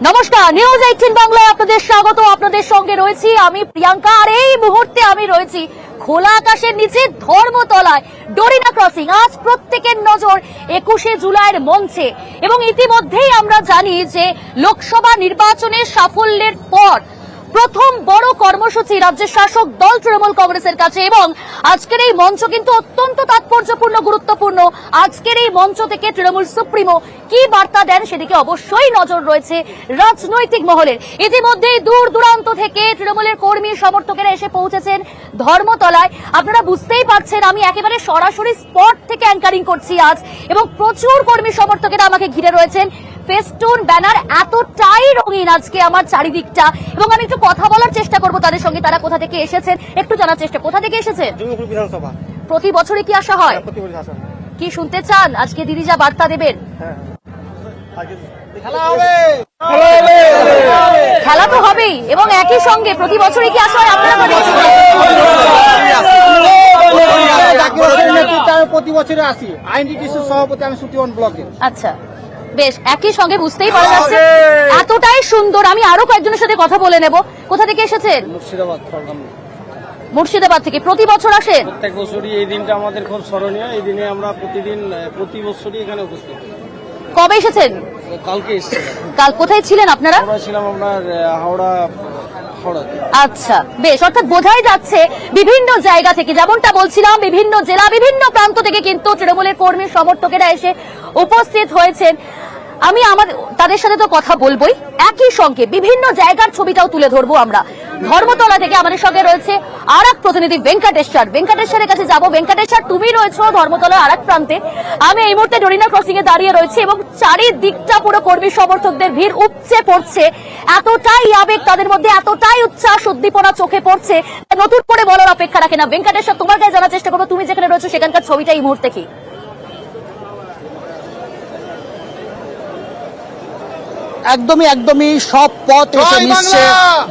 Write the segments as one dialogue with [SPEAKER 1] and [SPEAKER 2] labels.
[SPEAKER 1] নমস্কার, নিউজ 18 বাংলায় আপনাদের স্বাগত। আপনাদের সঙ্গে রয়েছি আমি প্রিয়াঙ্কা, আর এই মুহূর্তে আমি রয়েছি খোলা আকাশের নিচে ধর্মতলায় ডোরিনা ক্রসিং। আজ প্রত্যেকের নজর 21শে জুলাইয়ের মঞ্চে, এবং ইতিমধ্যেই আমরা জানি যে লোকসভা নির্বাচনের সাফল্যের পর প্রথম বড় কর্মসূচি রাজ্যের শাসক দল তৃণমূল কংগ্রেসের কাছে, এবং আজকের এই মঞ্চ কিন্তু অত্যন্ত তাৎপর্যপূর্ণ, গুরুত্বপূর্ণ। আজকের এই মঞ্চ থেকে তৃণমূল সুপ্রিমো কি বার্তা দেন সেদিকে অবশ্যই নজর রয়েছে রাজনৈতিক মহলের। ইতিমধ্যেই দূর দূরান্ত থেকে তৃণমূলের কর্মী সমর্থকেরা এসে পৌঁছেছেন ধর্মতলায়। আপনারা বুঝতেই পারছেন আমি একেবারে সরাসরি স্পট থেকে অ্যাঙ্কারিং করছি আজ, এবং প্রচুর কর্মী সমর্থকেরা আমাকে ঘিরে রয়েছেন। ফেস্টুন, ব্যানার এতটাই রঙিন আজকে আমার চারিদিকটা, এবং আমি একটু কথা বলার চেষ্টা করব তাদের সঙ্গে। তারা কোথা থেকে এসেছেন একটু জানার চেষ্টা। কোথা থেকে এসেছেন?
[SPEAKER 2] বিধানসভা।
[SPEAKER 1] প্রতি বছরই কি আসা হয়? কি শুনতে চান আজকে দিদি যা বার্তা দেবেন? খেলা তো হবেই, এবং একই সঙ্গে প্রতি বছরই কি আসা হয়? আপনারা
[SPEAKER 2] প্রতি বছরে আসি। আইনডিটিসির সভাপতি আমি সুতিওয়ান ব্লকে।
[SPEAKER 1] আচ্ছা, বেশ, একই সঙ্গে বুঝতেই পারা যাচ্ছে এতটাই সুন্দর। আমি আরো কয়েকজনের সাথে কথা বলে নেব। কোথা থেকে এসেছেন? মুর্শিদাবাদ থেকে। প্রতি বছর আসেন?
[SPEAKER 2] প্রত্যেক বছরই এই দিনটা আমাদের খুব স্মরণীয়। এই দিনে আমরা প্রতি বছরই এখানে উপস্থিত।
[SPEAKER 1] কবে এসেছেন?
[SPEAKER 2] কালকে এসেছি।
[SPEAKER 1] কাল কোথায় ছিলেন আপনারা?
[SPEAKER 2] আমরা ছিলাম আপনার হাওড়া।
[SPEAKER 1] আচ্ছা, বেশ, অর্থাৎ বোঝাই যাচ্ছে বিভিন্ন জায়গা থেকে, যেমনটা বলছিলাম বিভিন্ন জেলা, বিভিন্ন প্রান্ত থেকে কিন্তু তৃণমূলের কর্মী সমর্থকেরা এসে উপস্থিত হয়েছেন। আমি তাদের সাথে তো কথা বলবোই, একই সঙ্গে বিভিন্ন জায়গার ছবিটাও তুলে ধরবো আমরা। ধর্মতলা থেকে আমাদের সঙ্গে রয়েছে আর এক প্রতিনিধি ভেঙ্কটেশ্বর। ভেঙ্কটেশ্বরের কাছে যাবো। ভেঙ্কটেশ্বর, তুমি রয়েছো ধর্মতলার আর এক প্রান্তে, আমি এই মুহূর্তে ডোরিনা ক্রসিং এ দাঁড়িয়ে রয়েছি, এবং চারিদিকটা পুরো কর্মী সমর্থকদের ভিড় উপচে পড়ছে। এতটাই আবেগ তাদের মধ্যে, এতটাই উচ্ছ্বাস, উদ্দীপনা চোখে পড়ছে, নতুন করে বলার অপেক্ষা রাখে না। ভেঙ্কটেশ্বর, তোমার কাছে জানার চেষ্টা করবো, তুমি যেখানে রয়েছো সেখানকার ছবিটা এই মুহূর্তে কি?
[SPEAKER 3] একদমই সব পথ এসে মিশছে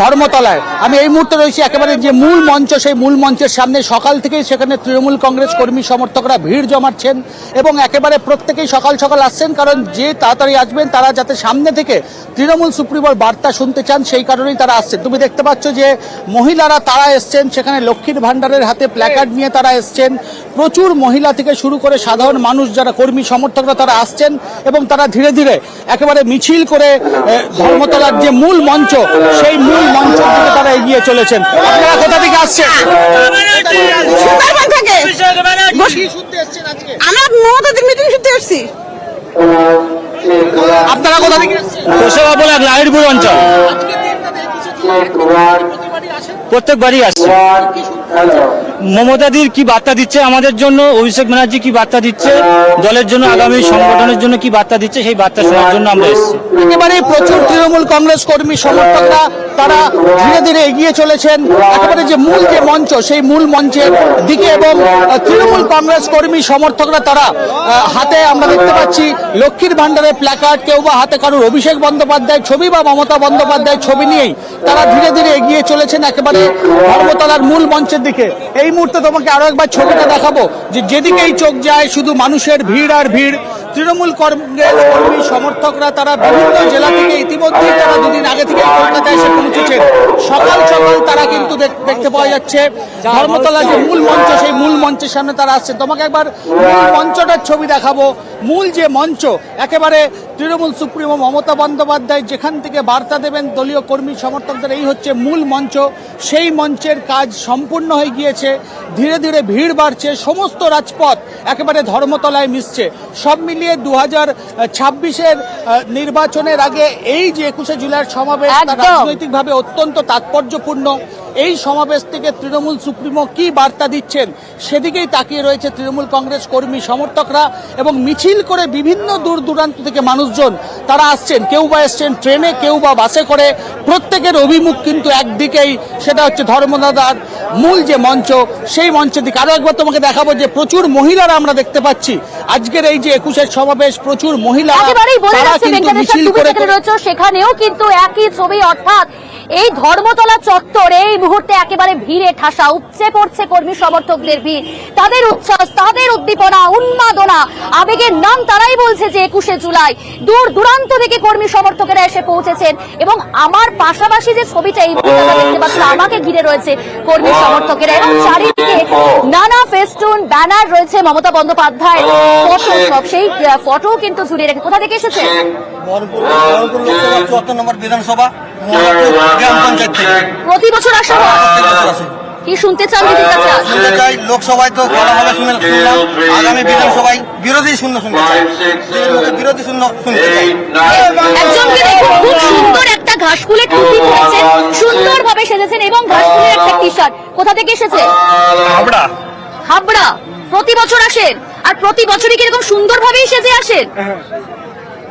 [SPEAKER 3] ধর্মতলায়। আমি এই মুহূর্তে রয়েছি একেবারে যে মূল মঞ্চ, সেই মূল মঞ্চের সামনে। সকাল থেকেই সেখানে তৃণমূল কংগ্রেস কর্মী সমর্থকরা ভিড় জমাচ্ছেন, এবং একেবারে প্রত্যেকেই সকাল সকাল আসছেন, কারণ যে তাড়াতাড়ি আসবেন তারা যাতে সামনে থেকে তৃণমূল সুপ্রিমোর বার্তা শুনতে চান, সেই কারণেই তারা আসছেন। তুমি দেখতে পাচ্ছ যে মহিলারা তারা এসছেন, সেখানে লক্ষ্মীর ভান্ডারের হাতে প্ল্যাকার্ড নিয়ে তারা এসছেন। প্রচুর মহিলা থেকে শুরু করে সাধারণ মানুষ যারা কর্মী সমর্থকরা তারা আসছেন, এবং তারা ধীরে ধীরে একেবারে মিছিল করে ধর্মতলার যে মূল মঞ্চ, সেই মূল মঞ্চ থেকে তারা এগিয়ে চলেছেন। আপনারা কোথা থেকে আসছেন? আপনারা কোথা থেকে এসছেন?
[SPEAKER 4] লাহিড়পুর অঞ্চল। প্রত্যেকবারই আসছে। মমতাদির কি বার্তা দিচ্ছে আমাদের জন্য, অভিষেক ব্যানার্জি কি বার্তা দিচ্ছে দলের জন্য, আগামী সংগঠনের জন্য কি বার্তা দিচ্ছে, সেই বার্তা শোনার জন্য আমরা এসেছি।
[SPEAKER 3] একেবারে প্রচুর তৃণমূল কংগ্রেস কর্মী সমর্থকরা তারা ধীরে ধীরে এগিয়ে চলেছেন একেবারে যে মূল যে মঞ্চ, সেই মূল মঞ্চের দিকে, এবং তৃণমূল কংগ্রেস কর্মী সমর্থকরা তারা হাতে আমরা দেখতে পাচ্ছি লক্ষ্মীর ভান্ডারের প্ল্যাকার্ড, কেউ বা হাতে কারোর অভিষেক বন্দ্যোপাধ্যায়ের ছবি বা মমতা বন্দ্যোপাধ্যায়ের ছবি নিয়েই তারা ধীরে ধীরে এগিয়ে চলেছেন একেবারে ধর্মতলার মূল মঞ্চের দিকে। এই মুহূর্তে তোমাকে আরো একবার ছবিটা দেখাবো, যে যেদিকেই চোখ যায় শুধু মানুষের ভিড় আর ভিড়। তৃণমূল কংগ্রেস কর্মী সমর্থকরা তারা বিভিন্ন জেলা থেকে ইতিমধ্যেই তারা দুদিন আগে থেকে কলকাতায় এসে পৌঁছেছেন। সকাল সকাল তারা কিন্তু দেখতে পাওয়া যাচ্ছে ধর্মতলার যে মূল মঞ্চ, সেই মূল মঞ্চের সামনে তারা আসছে। তোমাকে একবার মূল মঞ্চটার ছবি দেখাবো। মূল যে মঞ্চ, একেবারে তৃণমূল সুপ্রিমো মমতা বন্দ্যোপাধ্যায় যেখান থেকে বার্তা দেবেন দলীয় কর্মী সমর্থকদের, এই হচ্ছে মূল মঞ্চ। সেই মঞ্চের কাজ সম্পূর্ণ হয়ে গিয়েছে। ধীরে ধীরে ভিড় বাড়ছে, সমস্ত রাজপথ একেবারে ধর্মতলায় মিশছে। সব মিলিয়ে 2026-এর নির্বাচনের আগে এই যে 21শে জুলাইয়ের সমাবেশ রাজনৈতিকভাবে অত্যন্ত তাৎপর্যপূর্ণ। এই সমাবেশ থেকে তৃণমূল সুপ্রিমো কি বার্তা দিচ্ছেন সেদিকেই তাকিয়ে রয়েছে তৃণমূল কংগ্রেস কর্মী সমর্থকরা, এবং মিছিল করে বিভিন্ন দূর দূরান্ত থেকে মানুষজন তারা আসছেন। কেউ বা এসছেন ট্রেনে, কেউ বা বাসে করে। প্রত্যেকের অভিমুখ কিন্তু একদিকেই, সেটা হচ্ছে ধর্মতলার মূল যে মঞ্চ, সেই মঞ্চের দিকে। আরো একবার তোমাকে দেখাবো যে প্রচুর মহিলারা আমরা দেখতে পাচ্ছি আজকের এই যে 21-এর সমাবেশ। প্রচুর মহিলা তারা কিন্তু মিছিল করে,
[SPEAKER 1] সেখানেও কিন্তু একই ছবি, অর্থাৎ এই ধর্মতলা চত্বর এই মুহূর্তে একেবারে ভিড়ে ঠাসা, উপচে পড়ছে কর্মী সমর্থকদের ভিড়, তাদের উচ্ছ্বাস, তাদের উদ্দীপনা, উন্মাদনা, আবেগের নাম তারাই বলছে যে 21শে জুলাই। দূর দূরান্ত থেকে কর্মী সমর্থকেরা এসে পৌঁছেছেন এবং আমার পাশাপাশি যে ছবিটা এই মুহূর্তে আমরা দেখতে পাচ্ছি, আমাকে ঘিরে রয়েছে কর্মী সমর্থকেরা এবং চারিদিকে নানা ফেস্টুন ব্যানার রয়েছে মমতা বন্দ্যোপাধ্যায় ফটো, সব সেই ফটো কিন্তু ঝুলিয়ে রেখে। কোথা থেকে এসেছে?
[SPEAKER 5] বিধানসভা গ্রাম পঞ্চায়েত থেকে
[SPEAKER 1] প্রতি বছর আসা হয়? কি শুনতে চান দিদির কাছে?
[SPEAKER 5] শুনতে চাই লোকসভায় তো বলা হবে শুনলাম, আগামী বিধানসভায় বিরোধী শূন্য শুনতে চাই, বিরোধী শূন্য শুনতে চাই।
[SPEAKER 1] একজনকে দেখুন, খুব সুন্দর একটা ঘাসফুলের টুপি পরেছেন, সুন্দরভাবে সেজেছেন এবং ঘাসফুলের একটা টি শার্ট। কোথা থেকে এসেছে? হাবড়া। প্রতি বছর আসেন আর প্রতি বছরই কিরকম সুন্দরভাবেই সেজে আসেন?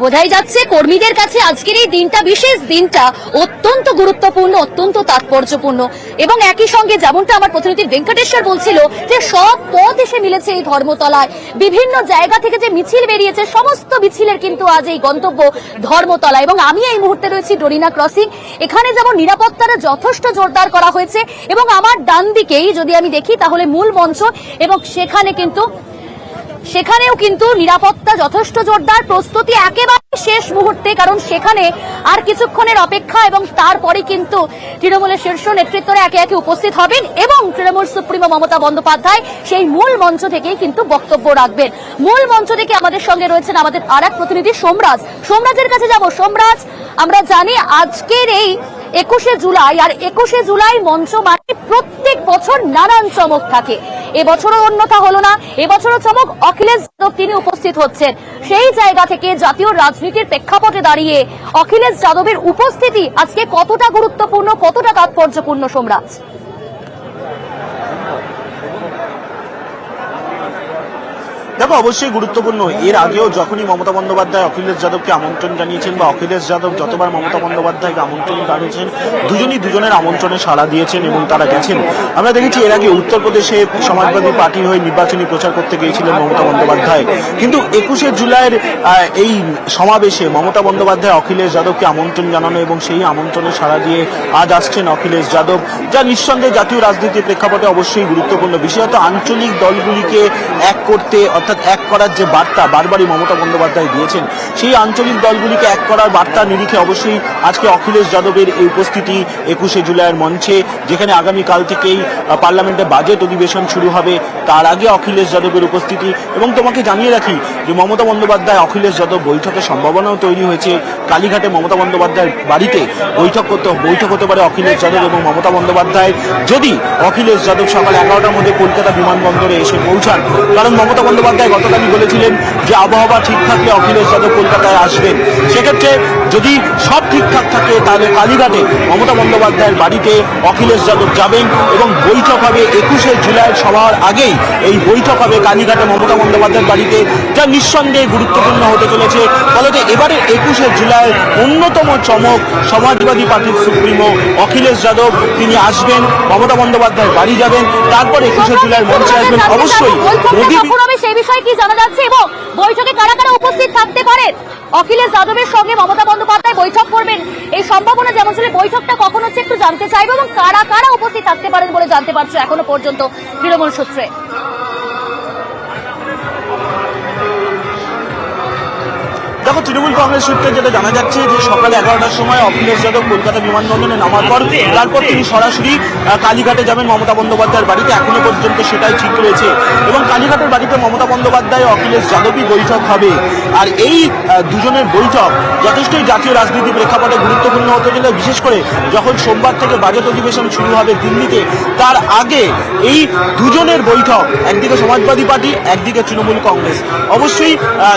[SPEAKER 1] বোঝাই যাচ্ছে কর্মীদের কাছে আজকের এই দিনটা, বিশেষ দিনটা অত্যন্ত গুরুত্বপূর্ণ, অত্যন্ত তাৎপর্যপূর্ণ। এবং একই সঙ্গে যেমনটা আমার প্রতিনিধি ভেঙ্কটেশ্বর বলছিল যে সব পথ এসে মিলেছে এই ধর্মতলায়, বিভিন্ন জায়গা থেকে যে মিছিল বেরিয়েছে সমস্ত মিছিলের কিন্তু আজ এই গন্তব্য ধর্মতলা। এবং আমি এই মুহূর্তে রয়েছি ডরিনা ক্রসিং, এখানে যেমন নিরাপত্তাটা যথেষ্ট জোরদার করা হয়েছে এবং আমার ডান দিকেই যদি আমি দেখি তাহলে মূল মঞ্চ এবং সেখানেও কিন্তু নিরাপত্তা যথেষ্ট জোরদার, প্রস্তুতি একেবারে শেষ মুহূর্তে, কারণ সেখানে আর কিছুক্ষণের অপেক্ষা এবং তারপরে কিন্তু তৃণমূলের শীর্ষ নেতৃত্বরা একে একে উপস্থিত হবেন এবং তৃণমূল সুপ্রিমো মমতা বন্দ্যোপাধ্যায় সেই মূল মঞ্চ থেকেই কিন্তু বক্তব্য রাখবেন। মূল মঞ্চ থেকে আমাদের সঙ্গে রয়েছেন আমাদের আর এক প্রতিনিধি সোমরাজ। সোমরাজের কাছে যাব। সোমরাজ, আমরা জানি আজকের এই 21শে জুলাই, আর 21শে জুলাই মঞ্চ মানে প্রত্যেক বছর নানান চমক থাকে। এবছরও অন্যথা হলো না, এবছরও চমক, অখিলেশ যাদব তিনি উপস্থিত হচ্ছেন। সেই জায়গা থেকে জাতীয় রাজনীতির প্রেক্ষাপটে দাঁড়িয়ে অখিলেশ যাদবের উপস্থিতি আজকে কতটা গুরুত্বপূর্ণ, কতটা তাৎপর্যপূর্ণ সোমরাজ?
[SPEAKER 6] দেখো, অবশ্যই গুরুত্বপূর্ণ। এর আগেও যখনই মমতা বন্দ্যোপাধ্যায় অখিলেশ যাদবকে আমন্ত্রণ জানিয়েছেন বা অখিলেশ যাদব যতবার মমতা বন্দ্যোপাধ্যায়কে আমন্ত্রণ জানিয়েছেন, দুজনই দুজনের আমন্ত্রণে সাড়া দিয়েছেন এবং তারা গেছেন। আমরা দেখেছি এর আগে উত্তরপ্রদেশে সমাজবাদী পার্টির হয়ে নির্বাচনী প্রচার করতে গিয়েছিলেন মমতা বন্দ্যোপাধ্যায়, কিন্তু 21শে জুলাইয়ের এই সমাবেশে মমতা বন্দ্যোপাধ্যায় অখিলেশ যাদবকে আমন্ত্রণ জানানো এবং সেই আমন্ত্রণে সাড়া দিয়ে আজ আসছেন অখিলেশ যাদব, যা নিঃসন্দেহে জাতীয় রাজনীতির প্রেক্ষাপটে অবশ্যই গুরুত্বপূর্ণ। বিশেষত আঞ্চলিক দলগুলিকে এক করতে, অর্থাৎ এক করার যে বার্তা বারবারই মমতা বন্দ্যোপাধ্যায় দিয়েছেন, সেই আঞ্চলিক দলগুলিকে এক করার বার্তা নিরিখে অবশ্যই আজকে অখিলেশ যাদবের এই উপস্থিতি 21শে জুলাইয়ের মঞ্চে, যেখানে আগামীকাল থেকেই পার্লামেন্টে বাজেট অধিবেশন শুরু হবে, তার আগে অখিলেশ যাদবের উপস্থিতি। এবং তোমাকে জানিয়ে রাখি যে মমতা বন্দ্যোপাধ্যায় অখিলেশ যাদব বৈঠকের সম্ভাবনাও তৈরি হয়েছে। কালীঘাটে মমতা বন্দ্যোপাধ্যায়ের বাড়িতে বৈঠক হতে পারে অখিলেশ যাদব এবং মমতা বন্দ্যোপাধ্যায়, যদি অখিলেশ যাদব সকাল 11টার মধ্যে কলকাতা বিমানবন্দরে এসে পৌঁছান। কারণ মমতা বন্দ্যোপাধ্যায় গতকালই বলেছিলেন যে আবহাওয়া ঠিক থাকলে অখিলেশ যাদব কলকাতায় আসবেন। সেক্ষেত্রে যদি সব ঠিকঠাক থাকে তাহলে কালীঘাটে মমতা বন্দ্যোপাধ্যায়ের বাড়িতে অখিলেশ যাদব যাবেন এবং বৈঠক হবে 21শে জুলাইয়ের সবার আগেই। এই বৈঠক হবে কালীঘাটে মমতা বন্দ্যোপাধ্যায়ের বাড়িতে, যা নিঃসন্দেহে গুরুত্বপূর্ণ হতে চলেছে। ফলে এবারে 21শে জুলাইয়ের অন্যতম চমক সমাজবাদী পার্টির সুপ্রিমো অখিলেশ যাদব, তিনি আসবেন, মমতা বন্দ্যোপাধ্যায়ের বাড়ি যাবেন, তারপর 21শে জুলাইয়ের মঞ্চে আসবেন। অবশ্যই
[SPEAKER 1] সেই বিষয়ে কি জানা যাচ্ছে এবং বৈঠকে কারা কারা উপস্থিত থাকতে পারেন? অখিলেশ যাদবের সঙ্গে মমতা বন্দ্যোপাধ্যায় বৈঠক করবেন, এই সম্ভাবনা যেমন ছিল, বৈঠকটা কখন হচ্ছে একটু জানতে চাইবো এবং কারা কারা উপস্থিত থাকতে পারেন বলে জানতে পারছো এখনো পর্যন্ত তৃণমূল সূত্রে?
[SPEAKER 6] দেখো, তৃণমূল কংগ্রেস সূত্রে যেটা জানা যাচ্ছে যে সকাল 11টার সময় অখিলেশ যাদব কলকাতা বিমানবন্দরে নামার পর তারপর তিনি সরাসরি কালীঘাটে যাবেন মমতা বন্দ্যোপাধ্যায়ের বাড়িতে। এখনো পর্যন্ত সেটাই ঠিক রয়েছে এবং কালীঘাটের বাড়িতে মমতা বন্দ্যোপাধ্যায় অখিলেশ যাদবই বৈঠক হবে। আর এই দুজনের বৈঠক যথেষ্টই জাতীয় রাজনীতির প্রেক্ষাপটে গুরুত্বপূর্ণ হতে গেলে, বিশেষ করে যখন সোমবার থেকে বাজেট অধিবেশন শুরু হবে দিল্লিতে, তার আগে এই দুজনের বৈঠক, একদিকে সমাজবাদী পার্টি, একদিকে তৃণমূল কংগ্রেস, অবশ্যই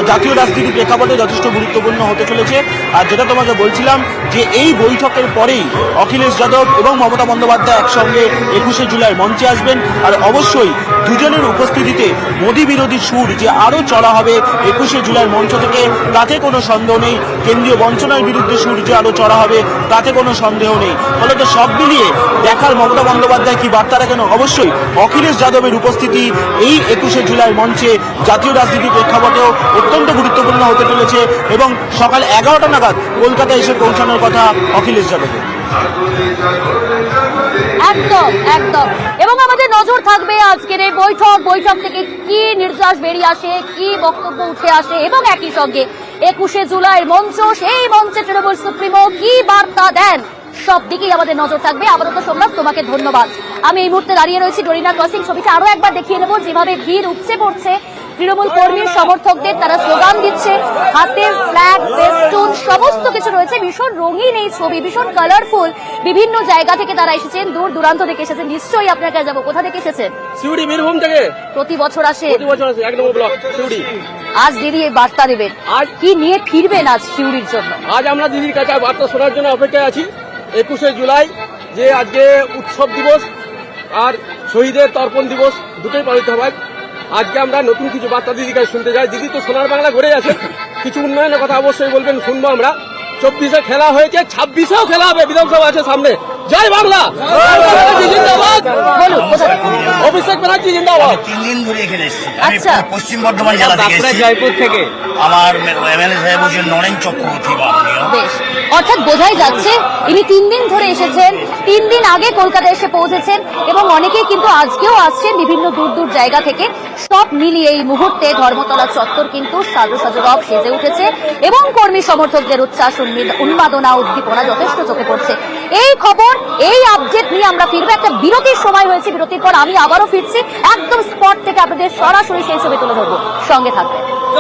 [SPEAKER 6] জাতীয় রাজনীতির প্রেক্ষাপটে যথেষ্ট গুরুত্বপূর্ণ হতে চলেছে। আর যেটা তোমাকে বলছিলাম যে এই বৈঠকের পরেই অখিলেশ যাদব এবং মমতা বন্দ্যোপাধ্যায় একসঙ্গে 21শে জুলাই মঞ্চে আসবেন। আর অবশ্যই দুজনের উপস্থিতিতে মোদী বিরোধী সুর যে আরো চড়া হবে 21শে জুলাই মঞ্চ থেকে, তাতে কোনো সন্দেহ নেই। কেন্দ্রীয় বঞ্চনার বিরুদ্ধে সুর যে আরো চড়া হবে তাতে কোনো সন্দেহ নেই। ফলত সব মিলিয়ে দেখার মমতা বন্দ্যোপাধ্যায় কি বার্তা রাখেন। অবশ্যই অখিলেশ যাদবের উপস্থিতি এই 21শে জুলাই মঞ্চে জাতীয় রাজনীতির প্রেক্ষাপটেও অত্যন্ত গুরুত্বপূর্ণ হতে চলেছে এবং সকাল 11টা নাগাদ কলকাতায় এসে পৌঁছানোর কথা অখিলেশ যাদবের।
[SPEAKER 1] একদম একদম। এবং আমাদের নজর থাকবে আজকের এই বৈঠক থেকে কি নির্যাস বেরিয়ে আসে, কি বক্তব্য উঠে আসে এবং একই সঙ্গে 21শে জুলাইয়ের মঞ্চ, সেই মঞ্চে তৃণমূল সুপ্রিমো কি বার্তা দেন, সব দিকেই আমাদের নজর থাকবে। আপাতত সোমনাথ, তোমাকে ধন্যবাদ। আমি এই মুহূর্তে দাঁড়িয়ে রয়েছি ডরিনা ক্রসিং। ছবিটা আরো একবার দেখিয়ে নেব, যেভাবে ভিড় উপচে পড়ছে তৃণমূল কর্মীর সমর্থকদের, তারা স্লোগান দিচ্ছে, হাতে ফ্ল্যাগ, ফেস্টুন সমস্ত কিছু রয়েছে। ভীষণ রঙিন এই ছবি, ভীষণ কালারফুল। বিভিন্ন জায়গা থেকে তারা এসেছেন, দূর দূরান্ত থেকে এসেছেন। নিশ্চয়ই আপনার কাছে যাবো, কোথা থেকে এসেছেন?
[SPEAKER 2] সিউড়ি বীরভূম থেকে
[SPEAKER 1] প্রতি বছর আসে,
[SPEAKER 2] 1 নম্বর ব্লক সিউড়ি।
[SPEAKER 1] আজ দিদি এই বার্তা দেবেন,
[SPEAKER 2] আজ
[SPEAKER 1] কি নিয়ে ফিরবেন আজ সিউড়ির জন্য?
[SPEAKER 2] আজ আমরা দিদির কাছে বার্তা শোনার জন্য অপেক্ষায় আছি। 21শে জুলাই যে আজকে উৎসব দিবস আর শহীদের তর্পণ দিবস দুটোই পালিত হয়। আজকে আমরা নতুন কিছু বার্তা দিদির কাছে শুনতে যাই। দিদি তো সোনার বাংলা ঘুরে আছে, কিছু উন্নয়নের কথা অবশ্যই বলবেন, শুনবো আমরা। 24-এ খেলা হয়েছে, 26-এও খেলা হবে, বিধানসভা আছে সামনে। জয় বাংলা, জিন্দাবাদ।
[SPEAKER 1] বলুন, কোথা থেকে?
[SPEAKER 2] অভিষেক ব্যানার্জি জিন্দাবাদ।
[SPEAKER 7] 3 দিন ধরে এখানে এসেছি।
[SPEAKER 1] আচ্ছা।
[SPEAKER 7] আমি পশ্চিম বর্ধমান জেলা থেকে এসেছি।
[SPEAKER 2] জয়পুর থেকে
[SPEAKER 7] আমার এমএলএ সাহেব হচ্ছেন নরেন চক্রবর্তী বাবনীয়।
[SPEAKER 1] বেশ, অর্থাৎ বোঝাই যাচ্ছে ইনি 3 দিন ধরে এসেছেন, 3 দিন আগে কলকাতায় এসে পৌঁছেছেন এবং অনেকেই কিন্তু আজকেও আসছেন বিভিন্ন দূর দূর জায়গা থেকে। সব মিলিয়ে এই মুহূর্তে ধর্মতলা চত্বর কিন্তু সাজো সাজো রব সেজে উঠেছে এবং কর্মী সমর্থকদের উচ্ছ্বাস, উন্মাদনা, উদ্দীপনা যথেষ্ট চোখে পড়ছে। এই খবর, এই আপডেট নিয়ে আমরা ফিরবো। একটা বিরতির সময় হয়েছে, বিরতির পর আমি আবারও ফিরছি একদম স্পট থেকে, আপনাদের সরাসরি সেই ছবি তুলে ধরবো। সঙ্গে থাকবেন।